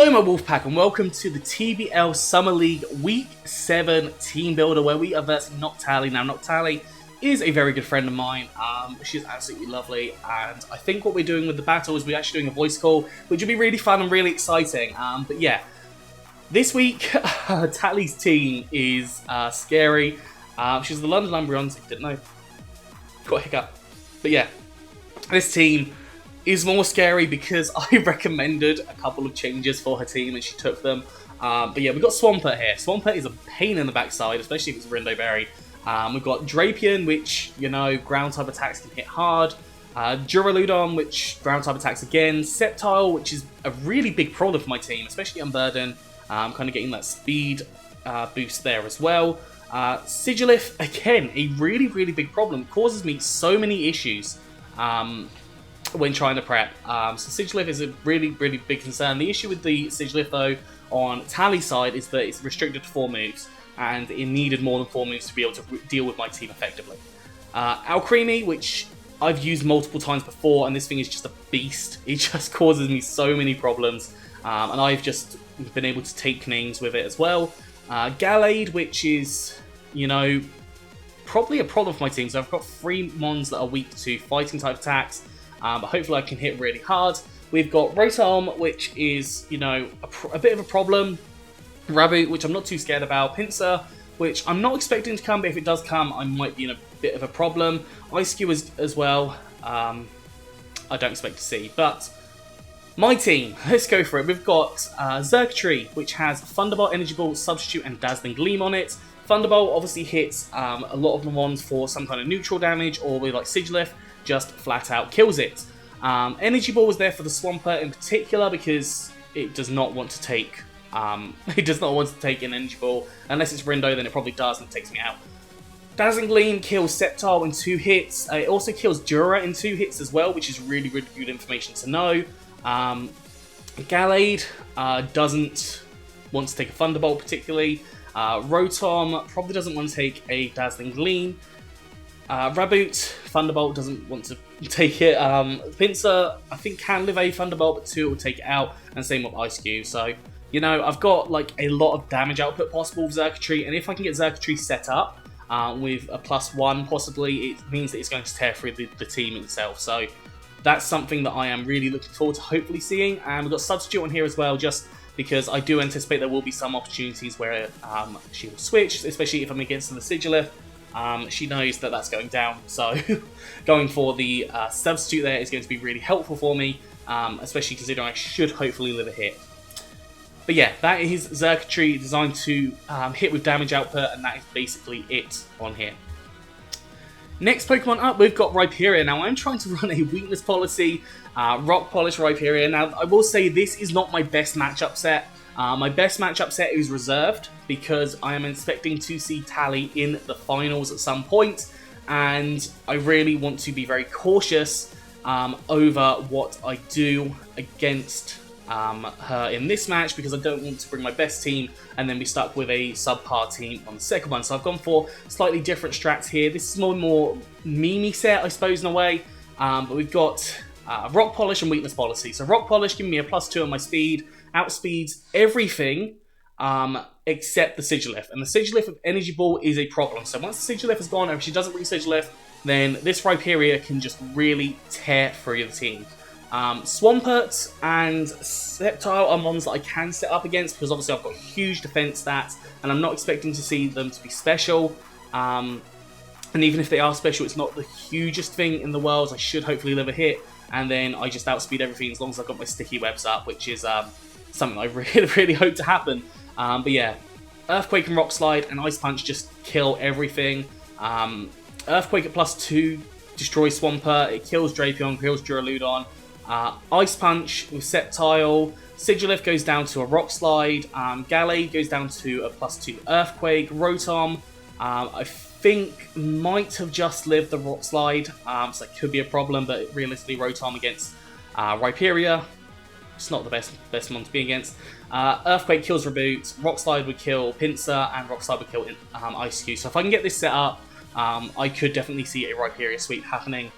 Hello my Wolfpack and welcome to the TBL Summer League Week 7 Team Builder where we are versing Noctali. Now Noctali is a very good friend of mine, she's absolutely lovely, and I think what we're doing with the battle is we're actually doing a voice call, which will be really fun and really exciting. But yeah, this week Tali's team is scary. She's the London Umbreons, if you didn't know. Got a hiccup. But yeah, this team is more scary because I recommended a couple of changes for her team and she took them. But yeah, we've got Swampert here. Swampert is a pain in the backside, especially if it's Rindo Berry. We've got Drapion, which, you know, ground type attacks can hit hard. Duraludon, which ground type attacks again. Sceptile, which is a really big problem for my team, especially Unburden. Kind of getting that speed boost there as well. Sigilif, again, a really, really big problem. Causes me so many issues when trying to prep. So Sigilif is a really, really big concern. The issue with the Sigilif, though, on Tali's side is that it's restricted to 4 moves, and it needed more than 4 moves to be able to deal with my team effectively. Alcremie, which I've used multiple times before, and this thing is just a beast. It just causes me so many problems, and I've just been able to take names with it as well. Gallade, which is, you know, probably a problem for my team. So I've got 3 mons that are weak to fighting type attacks, but hopefully I can hit really hard. We've got Rotom, which is, you know, a bit of a problem. Raboot, which I'm not too scared about. Pinsir, which I'm not expecting to come, but if it does come, I might be in a bit of a problem. Ice Skew as well, I don't expect to see. But my team, let's go for it. We've got Xurkitree, which has Thunderbolt, Energy Ball, Substitute, and Dazzling Gleam on it. Thunderbolt obviously hits a lot of the ones for some kind of neutral damage, or with like Sigilif, just flat out kills it. Energy Ball was there for the Swampert in particular because it does not want to take an Energy Ball. Unless it's Rindo, then it probably does and it takes me out. Dazzling Gleam kills Sceptile in 2 hits. It also kills Dura in 2 hits as well, which is really, really good information to know. Gallade doesn't want to take a Thunderbolt particularly. Rotom probably doesn't want to take a Dazzling Gleam. Raboot, Thunderbolt doesn't want to take it. Pinsir, I think, can live a Thunderbolt, but 2 will take it out, and same with Ice Cube. So, you know, I've got like a lot of damage output possible with Xurkitree, and if I can get Xurkitree set up with a +1 possibly, it means that it's going to tear through the team itself. So that's something that I am really looking forward to hopefully seeing. And we've got Substitute on here as well, just because I do anticipate there will be some opportunities where she will switch, especially if I'm against the Sigilif. She knows that that's going down, so going for the Substitute there is going to be really helpful for me, especially considering I should hopefully live a hit. But yeah, that is Xurkitree designed to hit with damage output, and that is basically it on here. Next Pokemon up, we've got Riparian. Now, I'm trying to run a weakness policy, Rock Polish Riparian. Now, I will say this is not my best matchup set. My best matchup set is reserved because I am expecting to see Tali in the finals at some point, and I really want to be very cautious over what I do against her in this match, because I don't want to bring my best team and then be stuck with a subpar team on the second one. So I've gone for slightly different strats here. This is more meme-y set, I suppose, in a way, but we've got Rock Polish and Weakness Policy. So Rock Polish giving me a +2 on my speed, outspeeds everything except the Sigilif. And the Sigilif of Energy Ball is a problem. So once the Sigilif is gone, or if she doesn't re-Sigilif, then this Riparian can just really tear through the team. Swampert and Sceptile are ones that I can set up against because obviously I've got huge defense stats and I'm not expecting to see them to be special. And even if they are special, it's not the hugest thing in the world. I should hopefully live a hit, and then I just outspeed everything as long as I've got my sticky webs up, which is something I really, really hope to happen. But yeah, Earthquake and Rock Slide and Ice Punch just kill everything. Earthquake at +2 destroys Swampert, it kills Drapion, kills Duraludon. Ice Punch with Sceptile, Sigilif goes down to a Rock Slide, Gallade goes down to a +2 Earthquake, Rotom, I think might have just lived the Rock Slide, so that could be a problem, but realistically Rotom against Riparian, it's not the best one to be against. Earthquake kills Raboot, Rock Slide would kill Pinsir, and Rock Slide would kill Ice Cube. So if I can get this set up, I could definitely see a Riparian sweep happening.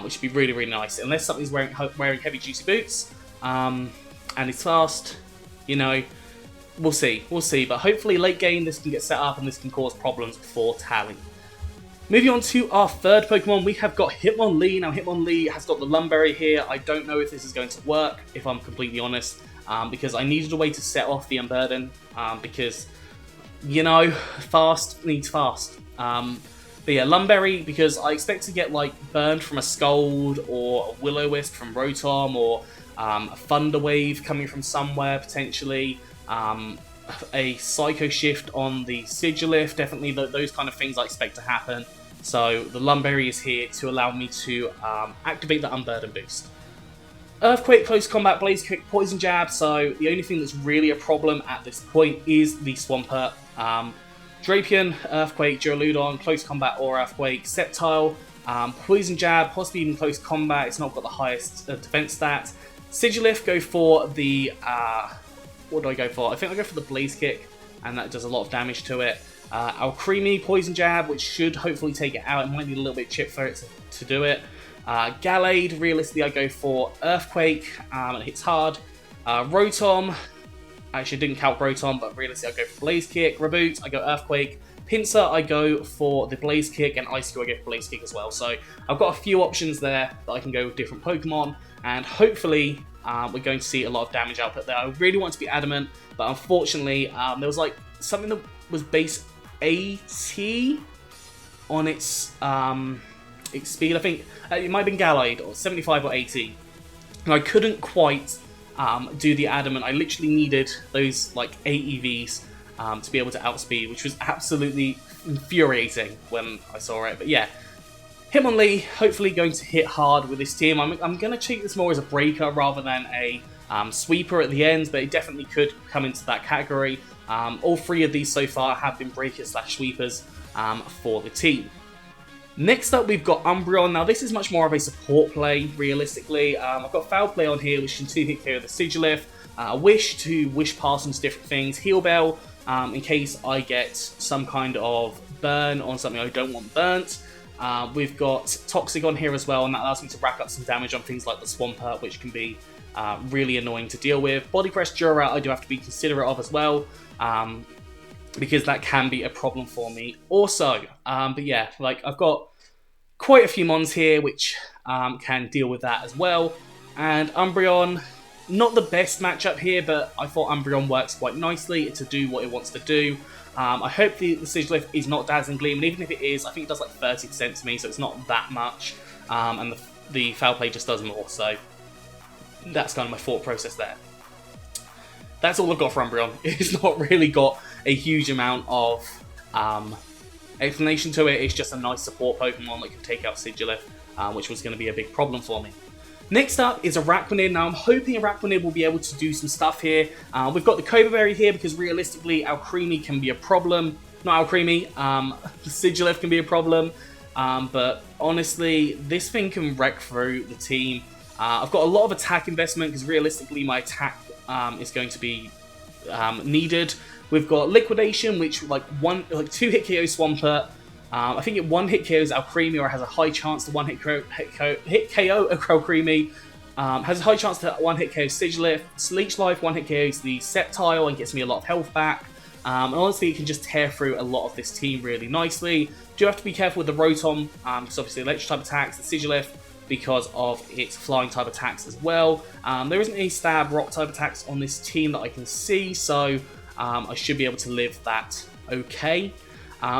Which would be really, really nice. Unless something's wearing heavy juicy boots, and it's fast, you know, we'll see, but hopefully late game this can get set up and this can cause problems for Tally. Moving on to our third Pokemon, we have got Hitmonlee. Now Hitmonlee has got the Lumberry here. I don't know if this is going to work, if I'm completely honest, because I needed a way to set off the Unburden, because, you know, fast needs fast. But yeah, Lumberry, because I expect to get like burned from a Scald or a Will-O-Wisp from Rotom, or a Thunder Wave coming from somewhere potentially. A Psycho Shift on the Sigilyph, definitely those kind of things I expect to happen. So the Lumberry is here to allow me to activate the Unburden boost. Earthquake, Close Combat, Blaze Kick, Poison Jab, so the only thing that's really a problem at this point is the Swampert. Drapion, Earthquake, Duraludon, Close Combat or Earthquake, Sceptile, Poison Jab, possibly even Close Combat, it's not got the highest defense stat. Sigilyph, go for the... what do I go for? I think I go for the Blaze Kick, and that does a lot of damage to it. Alcremie, Poison Jab, which should hopefully take it out. It might need a little bit of chip for it to do it. Gallade, realistically I go for Earthquake, it hits hard. Rotom, actually I didn't count Rotom, but realistically I go for Blaze Kick. Reboot, I go Earthquake. Pinsir, I go for the Blaze Kick, and Ice Cube, I go for Blaze Kick as well. So I've got a few options there that I can go with different Pokemon, and hopefully we're going to see a lot of damage output there. I really want to be adamant, but unfortunately there was like something that was base 80 on its speed. I think it might have been Gallade, or 75 or 80, and I couldn't quite do the adamant. I literally needed those like 8 EVs to be able to outspeed, which was absolutely infuriating when I saw it. But yeah, Hitmonlee hopefully going to hit hard with this team. I'm going to treat this more as a breaker rather than a sweeper at the end, but it definitely could come into that category. All three of these so far have been breakers/sweepers for the team. Next up, we've got Umbreon. Now, this is much more of a support play, realistically. I've got Foul Play on here, which can 2-hit KO the Sigilyph. Wish to Wish Pass into different things. Heal Bell, in case I get some kind of burn on something I don't want burnt. We've got Toxic on here as well, and that allows me to rack up some damage on things like the Swampert, which can be really annoying to deal with. Body Press Dura, I do have to be considerate of as well, because that can be a problem for me also. But yeah, like I've got quite a few mons here which can deal with that as well. And Umbreon, not the best matchup here, but I thought Umbreon works quite nicely to do what it wants to do. I hope the Sigilyph is not Dazzling Gleam, and even if it is, I think it does like 30% to me, so it's not that much. And the Foul Play just does more, so that's kind of my thought process there. That's all I've got for Umbreon. It's not really got a huge amount of explanation to it. It's just a nice support Pokemon that can take out Sigilyph, which was going to be a big problem for me. Next up is Araquanid. Now I'm hoping Araquanid will be able to do some stuff here. We've got the Cobra Berry here because realistically Alcremie can be a problem. Not Alcremie, Sigilyph can be a problem. But honestly, this thing can wreck through the team. I've got a lot of attack investment because realistically my attack is going to be needed. We've got Liquidation, which like 2-hit KO Swampert. I think it 1-hit KOs Alcremie, or has a high chance to 1-hit KO Alcremie. Has a high chance to 1-hit KO Sigilyph. Leech Life 1-hit KOs the Sceptile and gets me a lot of health back. And honestly, it can just tear through a lot of this team really nicely. Do have to be careful with the Rotom, because obviously electric type attacks, the Sigilyph, because of its flying type attacks as well. There isn't any stab rock type attacks on this team that I can see, so I should be able to live that okay.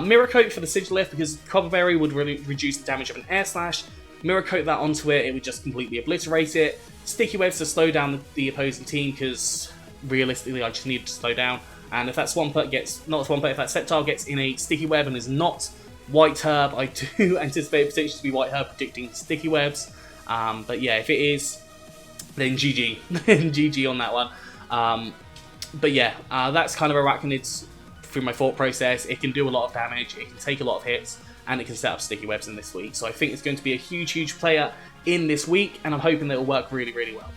Mirror Coat for the Sigilyph, because Copper Berry would really reduce the damage of an Air Slash. Mirror Coat that onto it, it would just completely obliterate it. Sticky Webs to slow down the opposing team, because realistically I just need to slow down. And if that Swampert gets, not Swampert, if that Sceptile gets in a Sticky Web and is not White Herb, I do anticipate potentially to be White Herb predicting Sticky Webs. But yeah, if it is, then GG. GG on that one. But yeah, that's kind of Araquanid's through my thought process. It can do a lot of damage, it can take a lot of hits, and it can set up Sticky Webs in this week. So I think it's going to be a huge, huge player in this week, and I'm hoping that it'll work really, really well.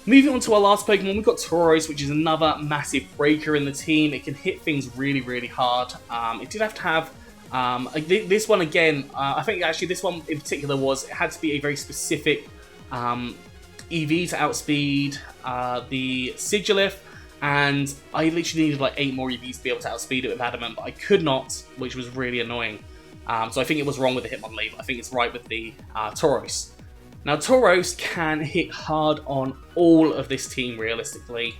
Moving on to our last Pokemon, we've got Tauros, which is another massive breaker in the team. It can hit things really, really hard. It did have to have this one again. I think actually this one in particular it had to be a very specific EV to outspeed the Sigilif, and I literally needed like 8 more EVs to be able to outspeed it with Adamant, but I could not, which was really annoying. So I think it was wrong with the Hitmonlee, but I think it's right with the Tauros. Now, Tauros can hit hard on all of this team, realistically.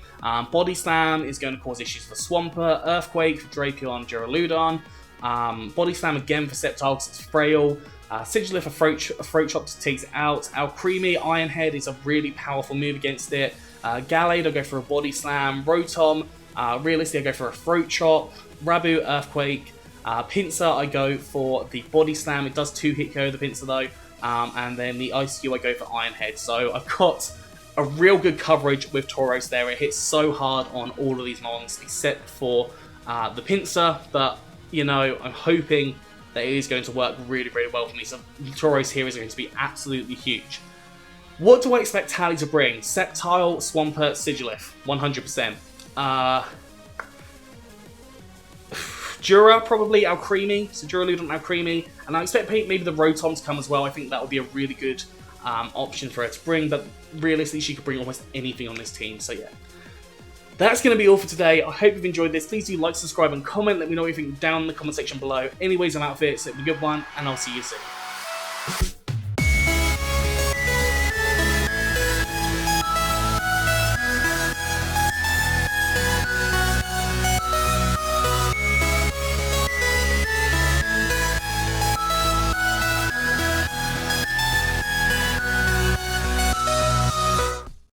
Body Slam is going to cause issues for Swampert, Earthquake for Drapion, Duraludon, Body Slam again for Sceptile because it's frail, Sigilif a Throat Chop takes it out, Alcremie, Iron Head is a really powerful move against it, Gallade I go for a Body Slam, Rotom, realistically I go for a Throat Chop, Rabu, Earthquake, Pinsir I go for the Body Slam, it does 2-hit KO the Pinsir though, and then the ICU I go for Iron Head. So I've got a real good coverage with Tauros there. It hits so hard on all of these mons except for the Pinsir, but you know, I'm hoping that it is going to work really, really well for me. So Tauros here is going to be absolutely huge. What do I expect Tally to bring? Sceptile, Swampert, Sigilif, 100%. Dura, probably Alcremie, so Duraludon, Alcremie, and I expect maybe the Rotom to come as well. I think that would be a really good option for her to bring, but realistically she could bring almost anything on this team, so yeah. That's going to be all for today. I hope you've enjoyed this. Please do like, subscribe, and comment. Let me know what you think down in the comment section below. Anyways, I'm out of it, so have a good one, and I'll see you soon.